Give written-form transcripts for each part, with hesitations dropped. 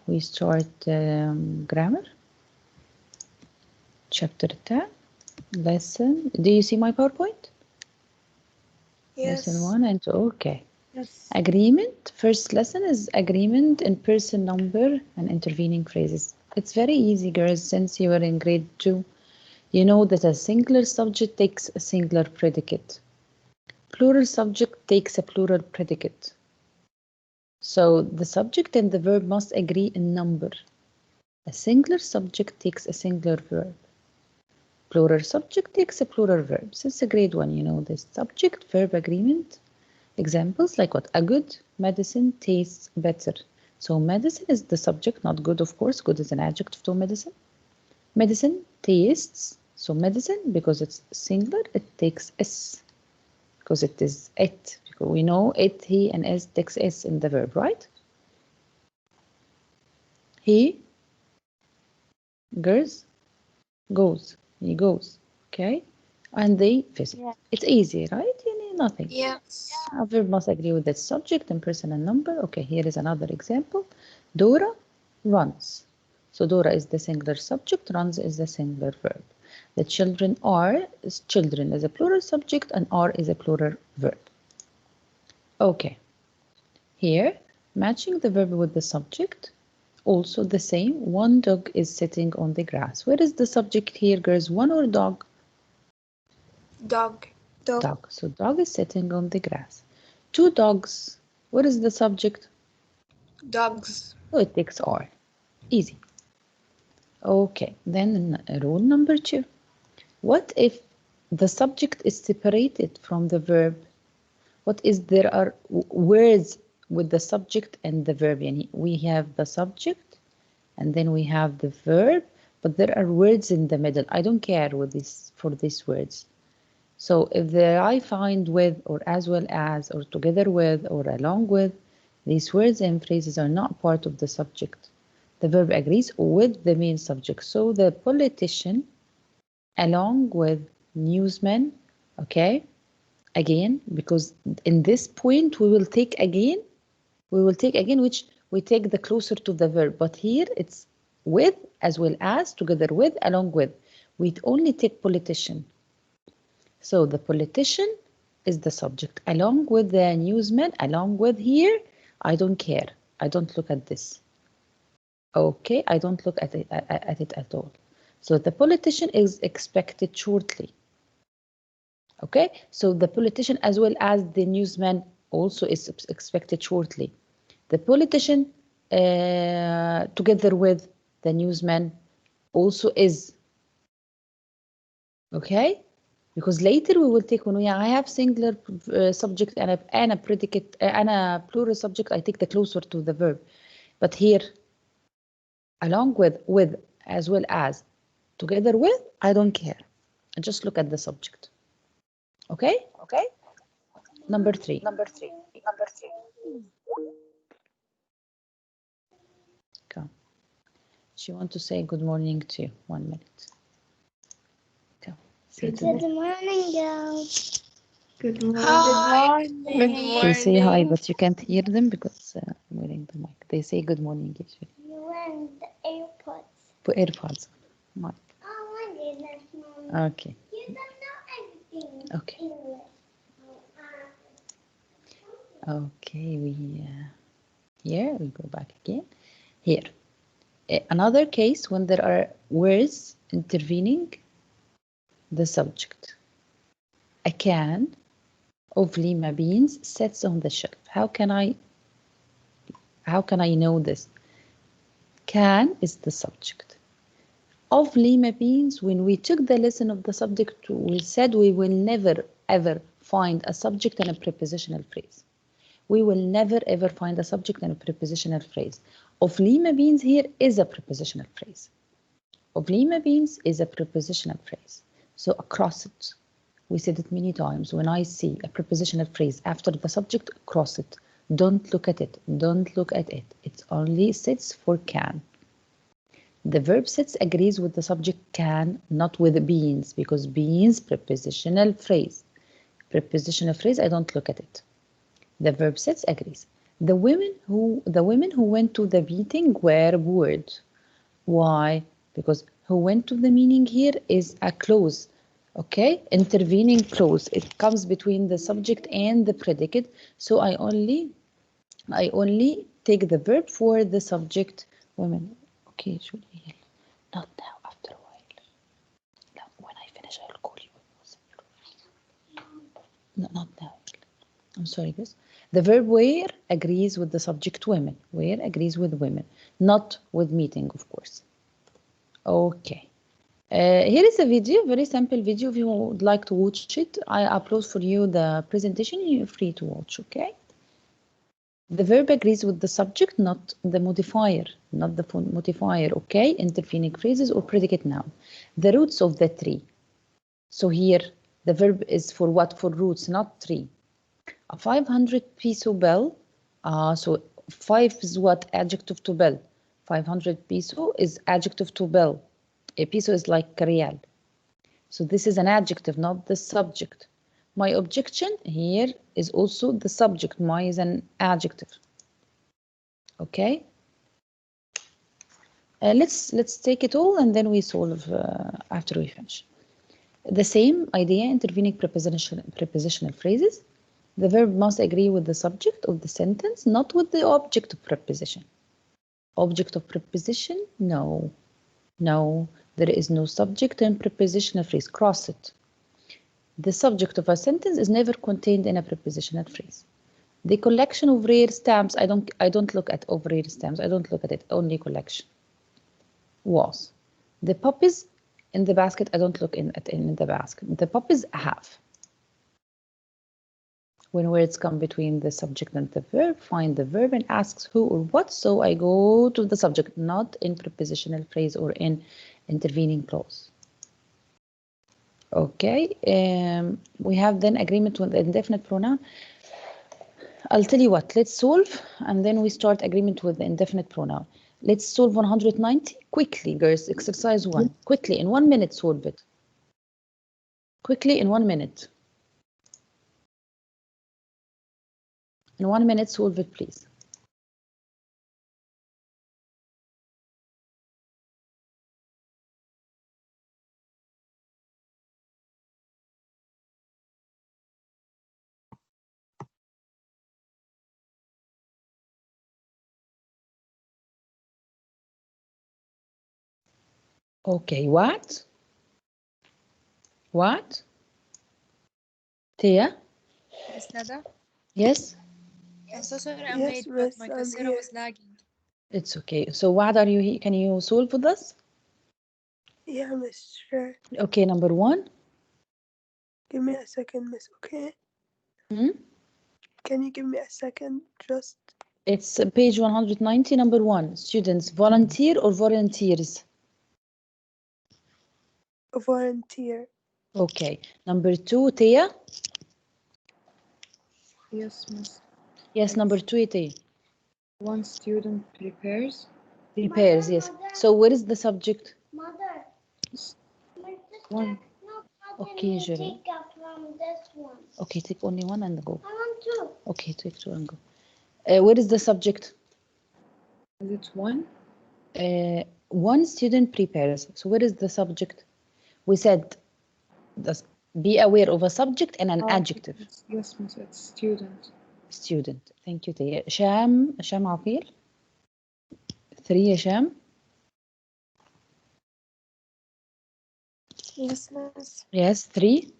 we start grammar. Chapter 10, lesson. Do you see my PowerPoint? Yes. Lesson 1 and 2. Okay. Yes. Agreement. First lesson is agreement in person, number, and intervening phrases. It's very easy, girls, since you are in grade 2. You know that a singular subject takes a singular predicate. Plural subject takes a plural predicate. So the subject and the verb must agree in number. A singular subject takes a singular verb. Plural subject takes a plural verb. Since grade 1, you know this. Subject verb agreement. Examples like what? A good medicine tastes better. So medicine is the subject, not good, of course. Good is an adjective to medicine. Medicine tastes. So medicine, because it's singular, it takes S. Because it is it. Because we know it, he, and S takes S in the verb, right? He goes. He goes. Okay? And they visit. Yeah. It's easy, right? You need nothing. Yes. A verb must agree with the subject and person and number. Okay, here is another example. Dora runs. So Dora is the singular subject, runs is the singular verb. The children are, children is a plural subject and are is a plural verb. Okay, here matching the verb with the subject, also the same. One dog is sitting on the grass. Where is the subject here, girls? One or dog? Dog. Dog. Dog. So dog is sitting on the grass. Two dogs. What is the subject? Dogs. So it takes R. Easy. Okay, then rule number 2. What if the subject is separated from the verb? What is there are words with the subject and the verb? Yani we have the subject and then we have the verb, but there are words in the middle. I don't care with this for these words. So if there I find with or as well as or together with or along with, these words and phrases are not part of the subject. The verb agrees with the main subject. So the politician along with newsman, okay? Again, because in this point we will take again, which we take the closer to the verb. But here it's with as well as, together with, along with. We only take politician. So the politician is the subject, along with the newsman, along with here, I don't care. I don't look at this. Okay, I don't look at it at all. So the politician is expected shortly. Okay, so the politician as well as the newsman also is expected shortly. The politician together with the newsman also is. Okay, because later we will take when I have singular subject and a predicate and a plural subject, I take the closer to the verb. But here, along with, as well as, together with, I don't care. I just look at the subject. Okay? Okay. Number 3. Number 3. Come. She wants to say good morning to you. 1 minute. Come. Say Good morning, girls. Good morning. Hi. Good morning. They say hi, but you can't hear them because I'm wearing the mic. They say good morning usually. You're wearing the AirPods. Put AirPods on. Mic. Oh, I did that, Mom. Okay. You don't know everything. Okay. English. Okay, here we go back again. Here, another case when there are words intervening the subject. A can of lima beans sits on the shelf. How can I know this? Can is the subject. Of lima beans, when we took the lesson of the subject, we said we will never ever find a subject and a prepositional phrase. We will never ever find a subject and a prepositional phrase. Of lima beans here is a prepositional phrase. Of lima beans is a prepositional phrase. So across it, we said it many times. When I see a prepositional phrase after the subject, cross it. Don't look at it. Don't look at it. It only sits for can. The verb sits agrees with the subject can, not with beans, because beans, prepositional phrase. Prepositional phrase, I don't look at it. The verb sits agrees. The women who went to the meeting were bored. Why? Because who went to the meaning here is a clause, okay? Intervening clause. It comes between the subject and the predicate. So I only take the verb for the subject women. Okay, Julie. Not now, after a while. No, when I finish, I'll call you. No, not now. I'm sorry, guys. The verb where agrees with the subject women. Where agrees with women, not with meeting, of course. Okay. Here is a video, very simple video. If you would like to watch it, I upload for you the presentation. You're free to watch, okay? The verb agrees with the subject, not the modifier, okay? Intervening phrases or predicate noun. The roots of the tree. So here, the verb is for what? For roots, not tree. A 500 peso bill. So 5 is what? Adjective to bill. 500 peso is adjective to bill. A peso is like real. So this is an adjective, not the subject. My objection here is also the subject. My is an adjective. Okay. Let's take it all and then we solve after we finish. The same idea, intervening prepositional phrases. The verb must agree with the subject of the sentence, not with the object of preposition. Object of preposition? No. No, there is no subject in prepositional phrase. Cross it. The subject of a sentence is never contained in a prepositional phrase. The collection of rare stamps, I don't look at of rare stamps. I don't look at it. Only collection. Was. The puppies in the basket, I don't look in the basket. The puppies have. When words come between the subject and the verb, find the verb and asks who or what. So I go to the subject, not in prepositional phrase or in intervening clause. Okay, we have then agreement with the indefinite pronoun. I'll tell you what, let's solve and then we start agreement with the indefinite pronoun. Let's solve 190 quickly, girls. Exercise 1. Quickly, in 1 minute, solve it. Quickly, in 1 minute. In 1 minute, solve it, please. Okay, what? What? Tia? Yes, Nada. Yes? I'm so sorry I'm Yes, late, but miss, my I'm computer here. was lagging. It's okay. So what are you here? Can you solve with us? Yeah, miss, sure. Okay, number 1. Give me a second, miss, okay? Hmm? Can you give me a second, just? It's page 190, number 1. Students, volunteer or volunteers? A volunteer. Okay. Number 2, Tia? Yes, miss. Yes, number 2, Tia. One student prepares. Repairs, yes. So where is the subject? Mother. One. Okay, Jerry. Jerry. Take up from this one. Okay, take only one and go. I want two. Okay, take 2 and go. Where is the subject? Is it one? One student prepares. So where is the subject? We said, be aware of a subject and an adjective. Yes, miss. It's student. Student. Thank you, Tia. Sham Aqil. 3 Sham. يس مس Yes, 3.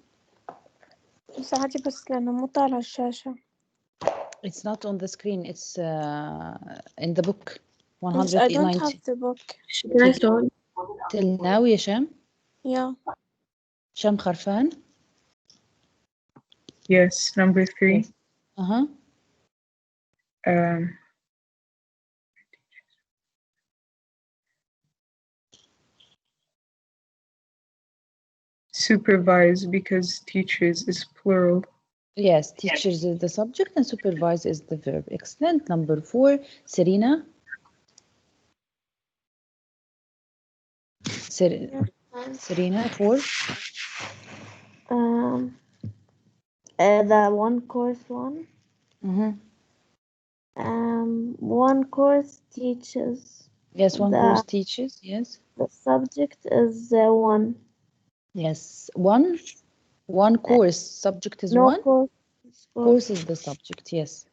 ساعتي بس لأنه مو طالع الشاشة. It's not on the screen. It's in the book. Yes, I don't 190. have the book. Till now, يا شام. Yeah. شام خرفان. Yes, number 3. Yes. Uh-huh. Supervise, because teachers is plural. Yes, teachers is the subject and supervise is the verb. Excellent. Number 4, Serena. Serena, 4. The one course one. Mm-hmm. one course teaches. Yes, one The- course teaches. Yes. The subject is one. Yes. One course. Subject is No one. course. Course is the subject. Yes.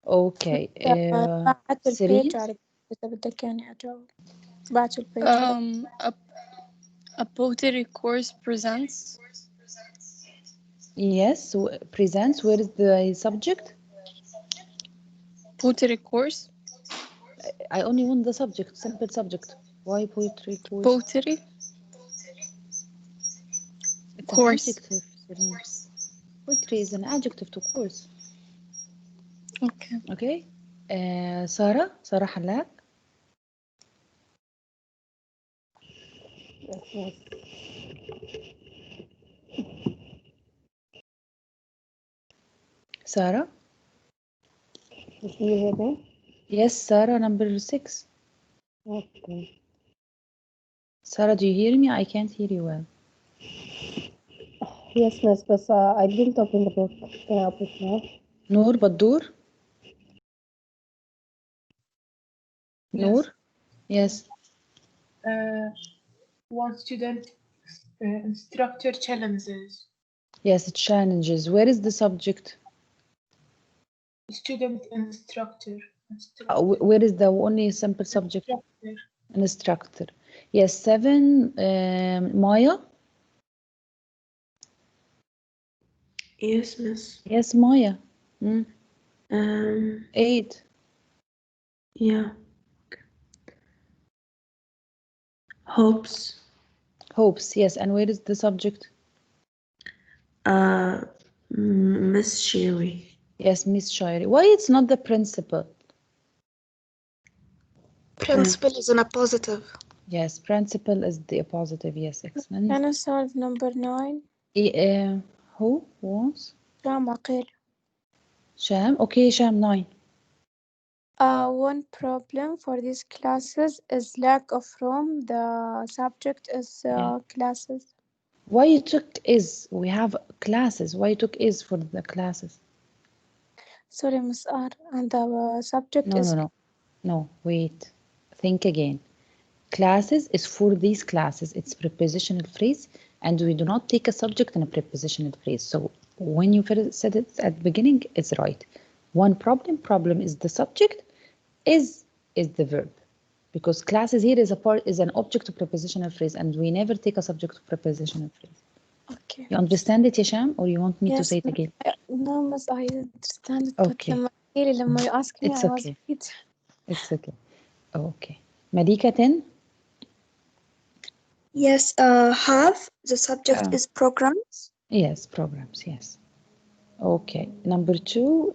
Okay. بعت البيج Serene. على إذا بدك يعني أجاوب. بعت البيج. A pottery course presents. Yes. So presents. Where is the subject? Pottery course. I only want the subject. Simple subject. Why poetry course? Pottery It's course. an adjective. Serene. Poetry is an adjective to course. Okay. Okay. Sarah حلاق. Sarah. Is you hear me? Yes, Sarah, number 6. Okay. Sarah, do you hear me? I can't hear you well. Yes, miss, but I didn't open the book. Can I open it now? Noor, Baddoor? Noor? Yes. One student instructor challenges. Yes, it challenges. Where is the subject? Student instructor. Where is the only simple subject? Instructor. An instructor. Yes, 7. Maya? Yes, miss. Yes, Maya. 8. Yeah. Hopes. Hopes, yes. And where is the subject? Miss Sherry. Yes, Miss Shairi. Why it's not the principal? Principal is in a positive. Yes, principal is the positive. Yes, excellent. Can I solve number 9? Who was? Sham Aqil. Sham. Okay, Sham, 9. One problem for these classes is lack of room. The subject is classes. Why you took is? We have classes. Why you took is for the classes? Sorry, Miss R. And the subject No, is... No, wait. Think again. Classes is for these classes. It's prepositional phrase, and we do not take a subject in a prepositional phrase. So when you first said it at the beginning, it's right. One problem is the subject, is the verb. Because classes here is an object of prepositional phrase, and we never take a subject of prepositional phrase. Okay. You understand it, Hisham, or you want me to Yes, say it again? No, Miss, I understand it. Okay. But لما you ask me, It's I was okay. read. It's okay. Okay. Malika 10? Yes, have. The subject is programs. Yes, programs, yes. Okay. Number 2,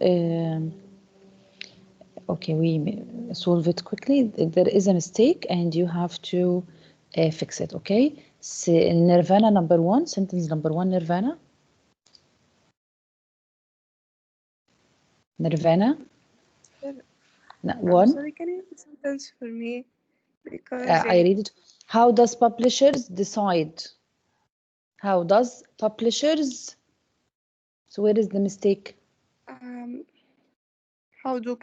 okay, we solve it quickly. There is a mistake and you have to fix it, okay? Nirvana number 1, sentence number 1, Nirvana. Nirvana. One. Sorry, can you read the sentence for me? Because I read it. How does publishers decide? How does publishers? So where is the mistake? how do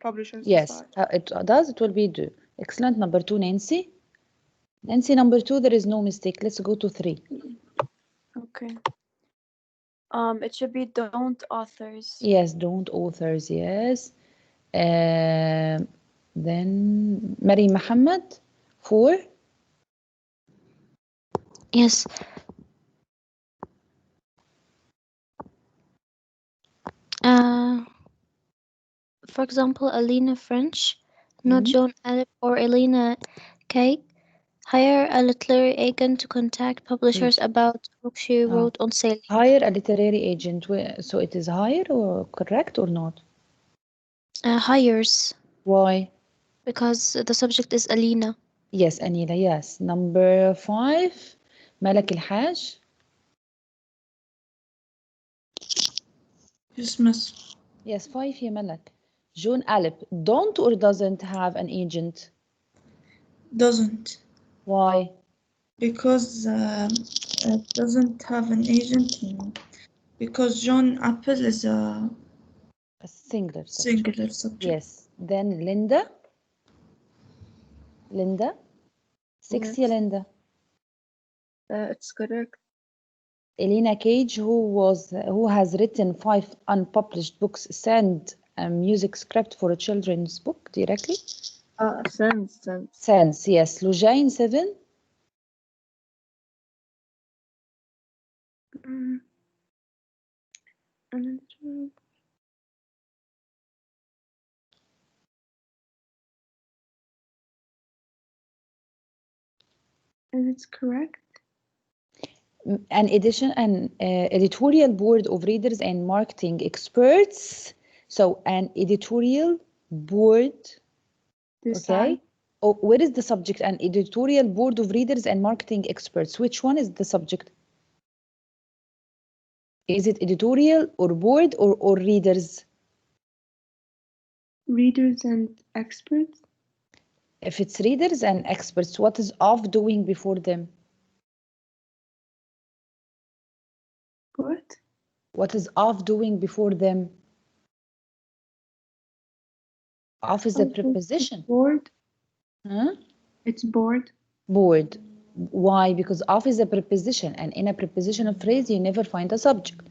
publishers Yes, decide? it does. It will be do. Excellent. Number 2, Nancy. Nancy, number 2, there is no mistake. Let's go to 3. Okay. It should be don't authors. Yes, don't authors. Yes. Then Mary Muhammad 4. Yes. For example, Alina French, not John Alep or Elena Kay, hire a literary agent to contact publishers about book she wrote on sale. Hire a literary agent. So it is hire or correct or not? Hires. Why? Because the subject is Alina. Yes, Anila, yes. Number 5, Malak Al-Haj. Yes, miss. Yes, 5 here, Malak. John Alep, don't or doesn't have an agent? Doesn't. Why? Because it doesn't have an agent. Because John Apple is a singular subject. Yes. Then Linda. Linda. 6 Yes. Linda. It's correct. Elena Cage, who has written 5 unpublished books, sent a music script for a children's book directly. Sense. Sense, yes. Lujane, 7. And it's correct. An editorial board of readers and marketing experts. So an editorial board. Decide. Okay. Oh, where is the subject? An editorial board of readers and marketing experts. Which one is the subject? Is it editorial or board or readers? Readers and experts. If it's readers and experts, what is of doing before them? What? What is of doing before them? Of is a preposition. Board. Huh? It's board. Board. Why? Because of is a preposition, and in a prepositional phrase you never find a subject.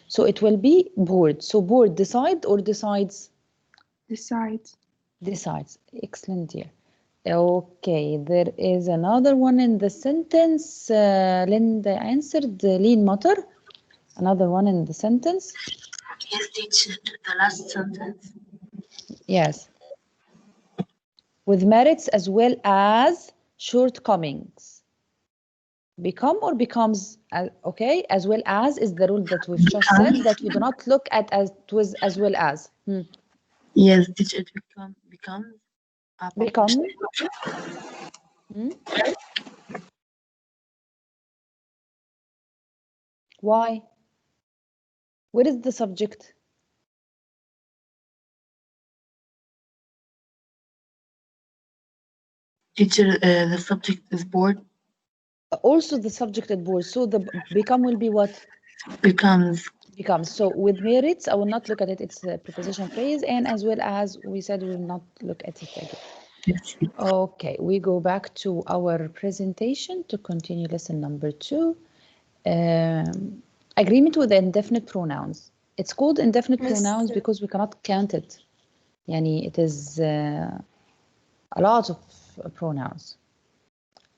So it will be board. So board decide or decides? Decides. Decides. Excellent, dear. Okay, there is another one in the sentence. Linda answered. Lean Matter. Another one in the sentence. Yes, teacher, the last sentence. Yes. With merits as well as shortcomings. Become or becomes, okay, as well as is the rule that we've just said, that we do not look at as well as. Yes, teacher, it becomes. Become. Why? Where is the subject? Teacher, the subject is board. Also the subject at board. So the become will be what? Becomes. Becomes. So with merits, I will not look at it. It's a preposition phrase, and as well as we said, we will not look at it again. Yes. Okay, we go back to our presentation to continue lesson number 2. Agreement with indefinite pronouns. It's called indefinite pronouns because we cannot count it. Yani it is a lot of pronouns.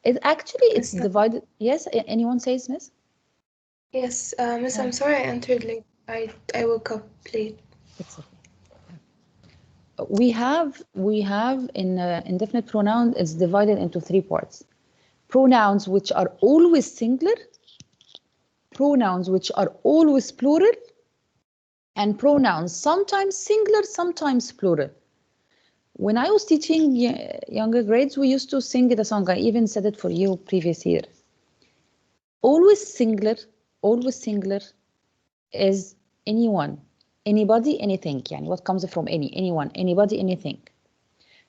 It's divided. Yes, anyone says, Miss? Yes, Miss, I'm sorry I entered late. I woke up late. It's okay. We have in indefinite pronoun, it's divided into 3 parts. Pronouns which are always singular, pronouns which are always plural, and pronouns sometimes singular, sometimes plural. When I was teaching younger grades, we used to sing the song. I even said it for you previous year. Always singular is anyone, anybody, anything. Yani what comes from anyone, anybody, anything.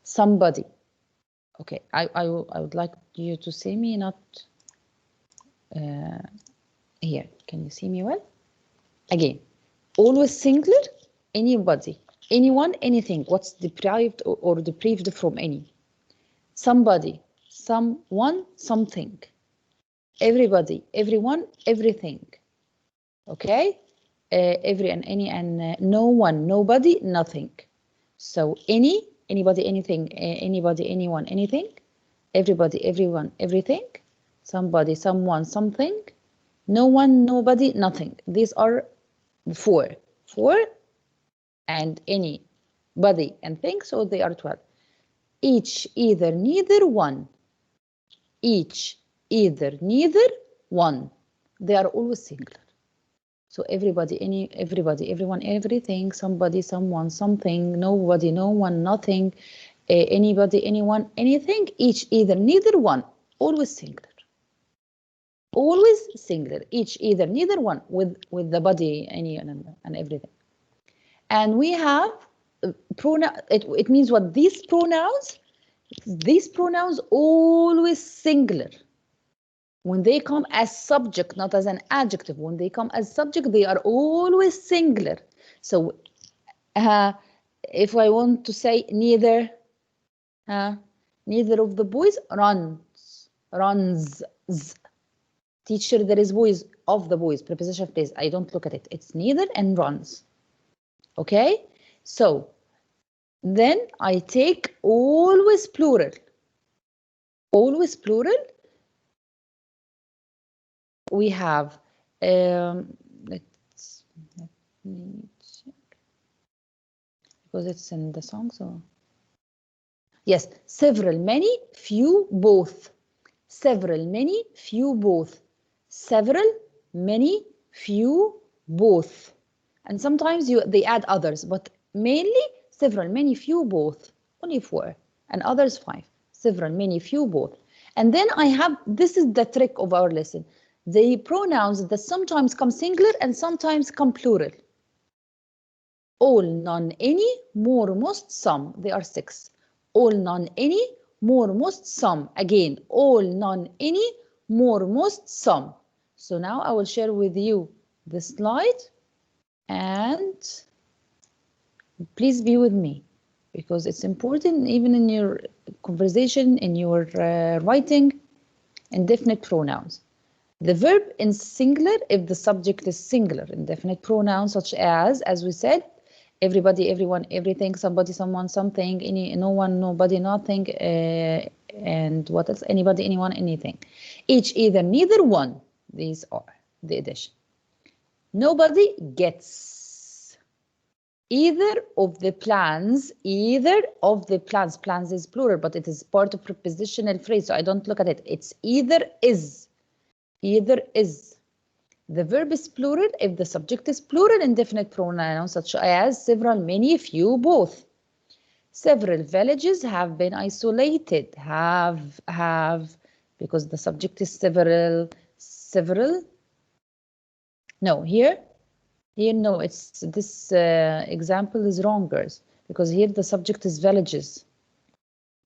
Somebody. Okay, I would like you to see me, not here. Can you see me well? Again, always singular, anybody, anyone, anything. What's deprived or deprived from any? Somebody, someone, something. Everybody, everyone, everything. Okay? Every and any and no one, nobody, nothing. So anybody, anything, anybody, anyone, anything. Everybody, everyone, everything. Somebody, someone, something. No one, nobody, nothing. These are 4. 4 and any, body and thing, so they are 12. Each, either, neither, one. Each, either, neither, one. They are always singular. So everybody, everybody, everyone, everything, somebody, someone, something, nobody, no one, nothing, anybody, anyone, anything, each, either, neither, one, always singular. Always singular, each, either, neither, one, with the body, any, and everything. And we have pronoun. It means what? These pronouns always singular. When they come as subject, not as an adjective, when they come as subject, they are always singular. So if I want to say neither, neither of the boys runs. Teacher, there is boys, of the boys, preposition of place. I don't look at it. It's neither and runs. Okay, so then I take always plural. Always plural. We have, let me check, because it's in the song, so. Yes, several, many, few, both. Several, many, few, both. Several, many, few, both. And sometimes they add others, but mainly several, many, few, both. Only 4. And others 5. Several, many, few, both. And then I have, this is the trick of our lesson. The pronouns that sometimes come singular and sometimes come plural. All, none, any, more, most, some. They are 6. All, none, any, more, most, some. Again, all, none, any, more, most, some. So now I will share with you the slide, and please be with me because it's important even in your conversation, in your writing. Indefinite pronouns. The verb in singular if the subject is singular. Indefinite pronouns such as we said, everybody, everyone, everything, somebody, someone, something, any, no one, nobody, nothing, and what else? Anybody, anyone, anything. Each, either, neither, one. These are the addition. Nobody gets. Either of the plans, plans is plural, but it is part of prepositional phrase, so I don't look at it. It's either is. Either is. The verb is plural if the subject is plural. Indefinite pronouns such as several, many, few, both. Several villages have been isolated. Have, because the subject is several. No, here no, it's this example is wrong, girls, because here the subject is villages.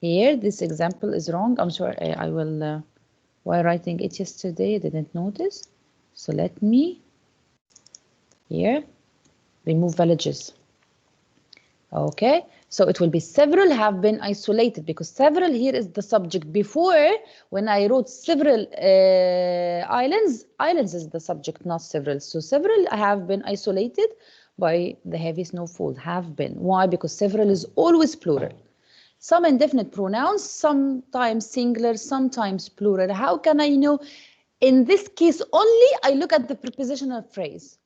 Here this example is wrong. I'm sorry, I will, while writing it yesterday, I didn't notice. So let me here remove villages. Okay, so it will be several have been isolated because several here is the subject. Before, when I wrote several islands is the subject, not several. So several have been isolated by the heavy snowfall. Have been. Why? Because several is always plural. Some indefinite pronouns, sometimes singular, sometimes plural. How can I know? In this case only, I look at the prepositional phrase.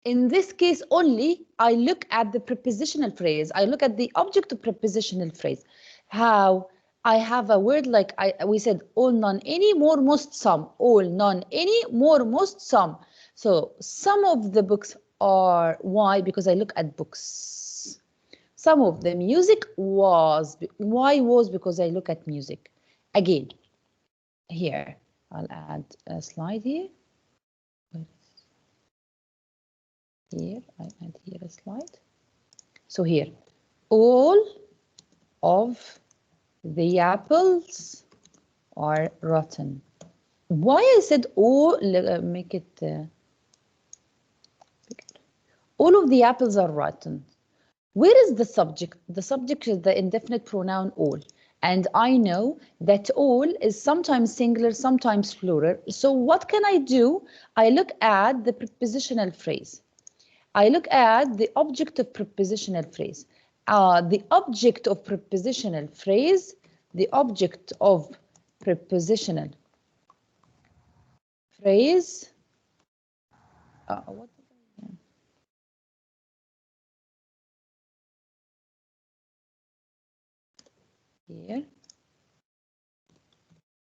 In this case only, I look at the prepositional phrase. I look at the object of prepositional phrase. How? I have a word like we said, all, none, any, more, most, some. All, none, any, more, most, some. So some of the books are, why? Because I look at books. Some of the music was, why was? Because I look at music. Again, here, I'll add a slide here. Here, I add here a slide. So here, all of the apples are rotten. Why I said all, make it, all of the apples are rotten. Where is the subject? The subject is the indefinite pronoun all. And I know that all is sometimes singular, sometimes plural. So what can I do? I look at the prepositional phrase. I look at the object of prepositional phrase. The object of prepositional phrase, the object of prepositional phrase, what? Here.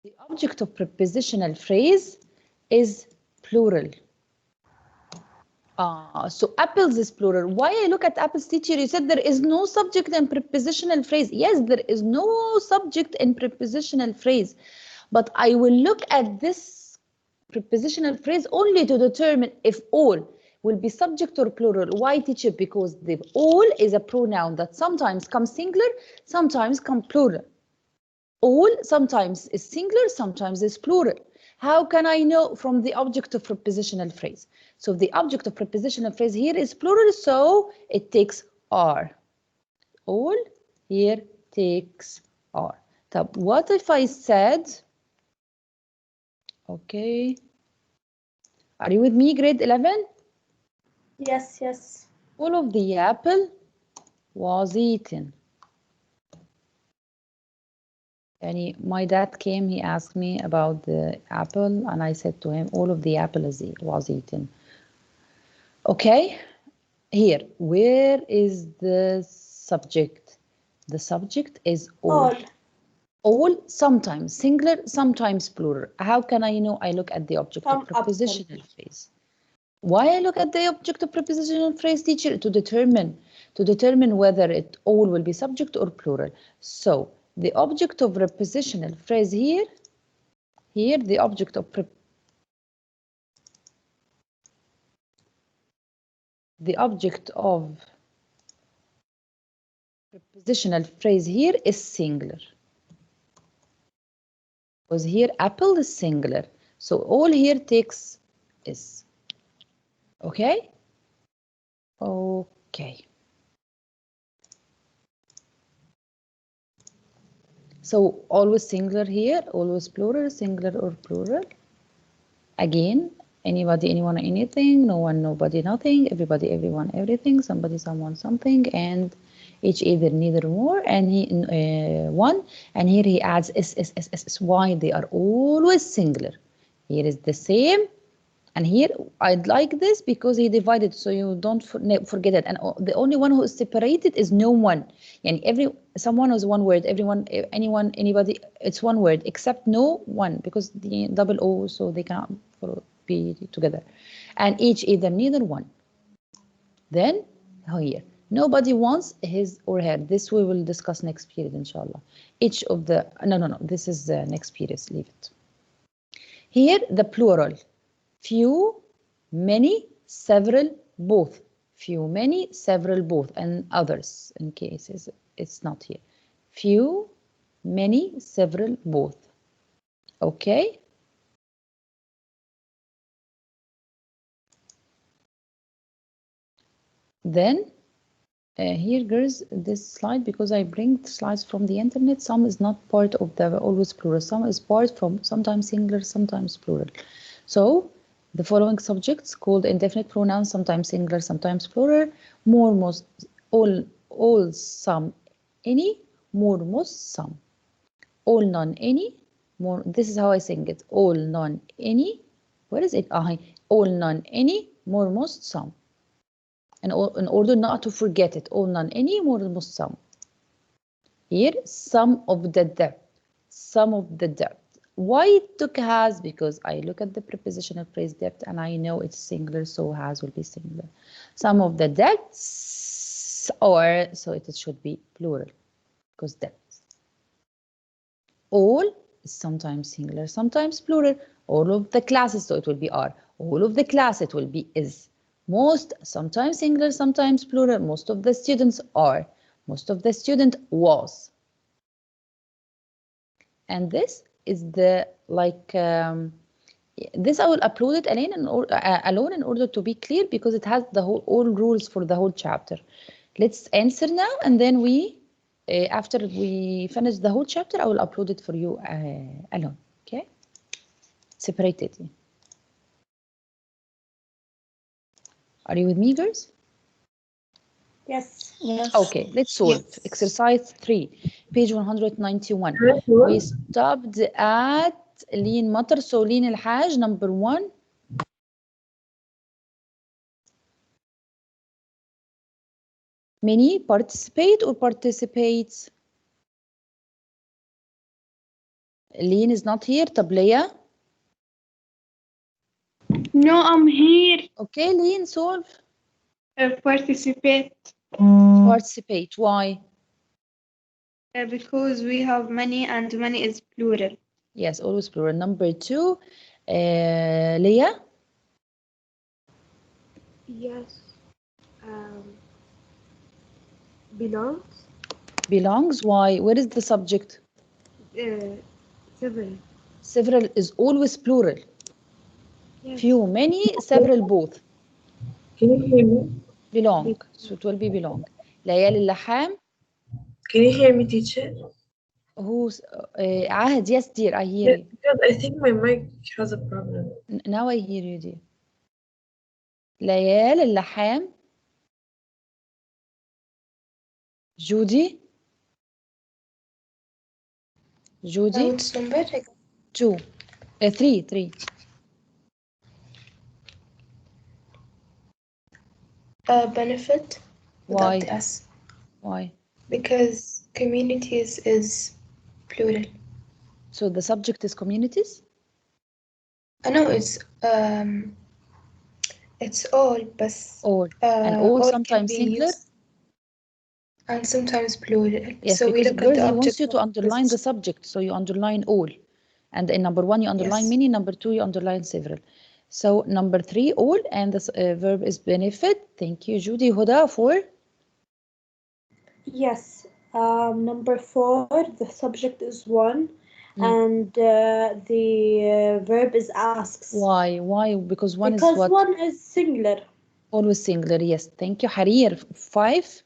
The object of prepositional phrase is plural. So apples is plural. Why I look at apples, teacher? You said there is no subject in prepositional phrase. Yes, there is no subject in prepositional phrase. But I will look at this prepositional phrase only to determine if all will be subject or plural. Why, teacher? Because the all is a pronoun that sometimes comes singular, sometimes comes plural. All sometimes is singular, sometimes is plural. How can I know? From the object of prepositional phrase. So the object of prepositional phrase here is plural, so it takes are. all. Here takes are. طب what if I said, okay, are you with me grade 11? Yes, yes. All of the apple was eaten. And my dad came, he asked me about the apple, and I said to him, all of the apple was eaten. Okay, here, where is the subject? The subject is all. All, sometimes singular, sometimes plural. How can I know? I look at the object of prepositional phrase. Why I look at the object of prepositional phrase, teacher? To determine whether it all will be subject or plural. So the object of prepositional phrase here, the object of prepositional phrase here is singular. Because here apple is singular. So all here takes is. Okay? Okay. So always singular here, always plural, singular or plural. Again, anybody, anyone, anything, no one, nobody, nothing, everybody, everyone, everything, somebody, someone, something, and each, either, neither, more, and he one, and here he adds s. Why? They are always singular. Here is the same, and here I'd like this because he divided, so you don't forget it. And the only one who is separated is no one. And someone is one word, everyone, anyone, anybody, it's one word, except no one, because the double O, so they cannot be together. And each, either, neither, one. Then here, nobody wants his or her. This we will discuss next period, inshallah. Each of the, no, this is the next period, leave it. Here, the plural. Few, many, several, both. Few, many, several, both, and others in cases it's not here. Few, many, several, both. Okay? Then, here girls, this slide, because I bring slides from the internet, some is not part of the always plural, some is part from sometimes singular, sometimes plural. So, the following subjects called indefinite pronouns, sometimes singular, sometimes plural, more, most, all, some, any, more, most, some. All, none, any, more, this is how I sing it, all, none, any, where is it? All, none, any, more, most, some. And in order not to forget it, all, none, any, more, most, some. Here, some of the depth, some of the depth. Why it took has? Because I look at the prepositional phrase depth and I know it's singular, so has will be singular. Some of the depths, or so it should be plural, because depths. All is sometimes singular, sometimes plural. All of the classes, so it will be are. All of the class, it will be is. Most, sometimes singular, sometimes plural. Most of the students are. Most of the student was. And this is the, like, this I will upload it alone in order to be clear, because it has the all rules for the whole chapter. Let's answer now, and then we, after we finish the whole chapter, I will upload it for you alone. Okay? Separated. Are you with me, girls? Yes. Yes. Okay, let's solve. Yes. Exercise 3, page 191. We stopped at Lين مطر, so Lين الحاج, number 1. Many, participate or participates? Lين is not here. طب Leah? No, I'm here. Okay, Lين, solve. Participate. Participate. Why? Because we have many and many is plural. Yes, always plural. Number 2, Leah? Yes. Belongs. Belongs. Why? Where is the subject? Several. Several is always plural. Yes. Few, many, several, both. Can you hear me? Belong. So it will be belong. ليالي اللحام. Can you hear me, teacher? Who's Ahad? Yes, dear, I hear you. Because I think my mic has a problem. Now I hear you, dear. ليال اللحام. Judy. Judy. Which number? 2. 3. 3. Benefit. Why? Without S. Why? Because communities is plural. So the subject is communities? I know it's all, but All. And all can sometimes be singular? used and sometimes plural. Yes, So we because look at girls, the he wants object. you to underline the subject. So you underline all. And in number 1, you underline Yes. many. Number 2, you underline several. So number 3, all. And the verb is benefit. Thank you, Judy. Huda, 4. Yes. Number 4, the subject is one, and the verb is asks. Why? Why? Because one Because is what? one is singular. Always singular. Yes. Thank you. Harir, 5.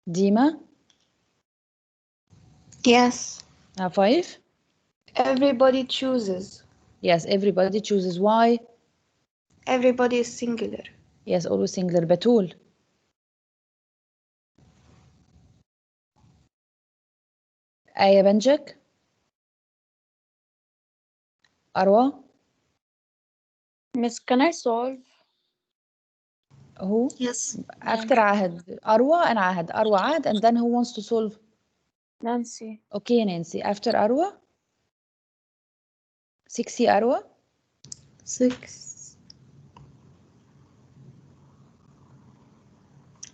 Dima, Yes. 5. Everybody chooses. Yes, everybody chooses. Why? Everybody is singular. Yes, always singular. Batul. آية بنجك. أروى. Miss, can I solve? Who? Yes. After عهد. أروى and عهد. أروى عهد, and then who wants to solve? Nancy. Okay, Nancy. After أروى. 6 أروى. 6.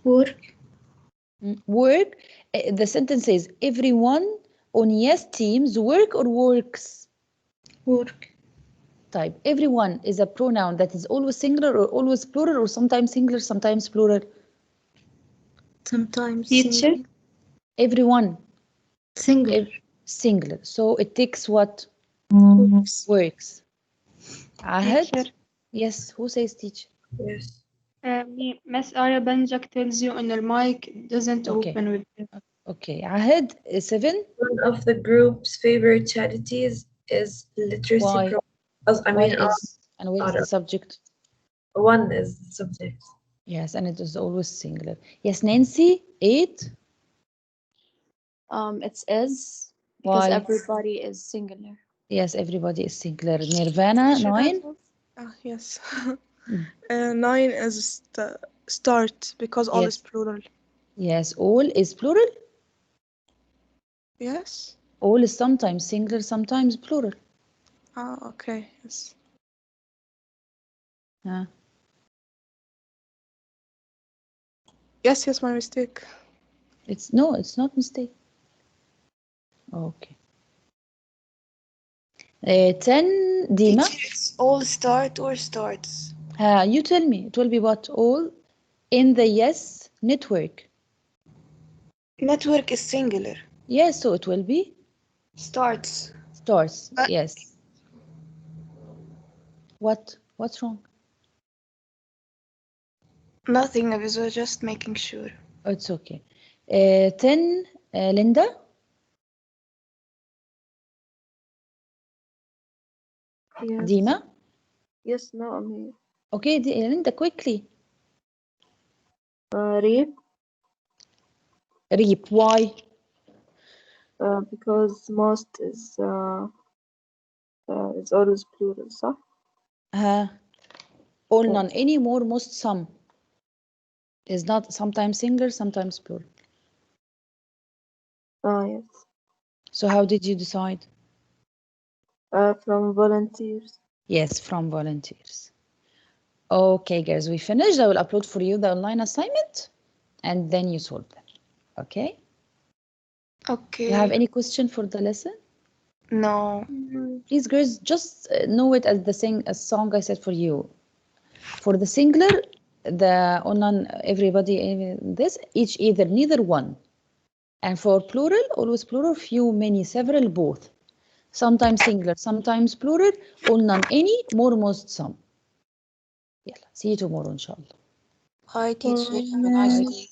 Work. Work. The sentence says everyone on yes teams work or works. Work. Type. Everyone is a pronoun that is always singular or always plural or sometimes singular, sometimes plural. Sometimes Teacher. singular. Everyone. Singular. Singular. So it takes what? Works. Ahad? Teacher. Yes. Who says teacher? Yes. Miss Aya Banjak tells you in the mic doesn't open with it. Okay. Ahad, 7. One of the group's favorite charities is literacy Why? programs. I mean, and what is the subject? One is the subject. Yes, and it is always singular. Yes, Nancy, 8. It's is because Why? everybody is singular. Yes, everybody is singular. Nirvana, 9. Yes. 9 is start because all is plural. Yes, all is plural. Yes. All is sometimes singular, sometimes plural. Okay. Yes. Yes, my mistake. It's not mistake. Okay. 10, Dima. It's all start or starts. You tell me. It will be what? All in the yes network. Network is singular. Yes, so it will be starts. Starts. Yes. What's wrong? Nothing. I was just making sure. It's okay. 10, Linda. Yes. Dima. Yes, no, I'm here. Okay, Linda, quickly. Reap. Reap. Why? Because most is always plural, صح? All, none, any, more, most, some. Is not sometimes singular, sometimes plural. Yes. So how did you decide? From volunteers. Yes, from volunteers. Okay, guys, we finished. I will upload for you the online assignment, and then you solve them. Okay? Okay. You have any question for the lesson? No. Please, girls, just know it as the song I said for you. For the singular, the on everybody, this, each, either, neither, one. And for plural, always plural, few, many, several, both. Sometimes singular, sometimes plural, all, none, any, more, most, some. Yeah, see you tomorrow, inshallah. Bye, teacher. Have a nice day.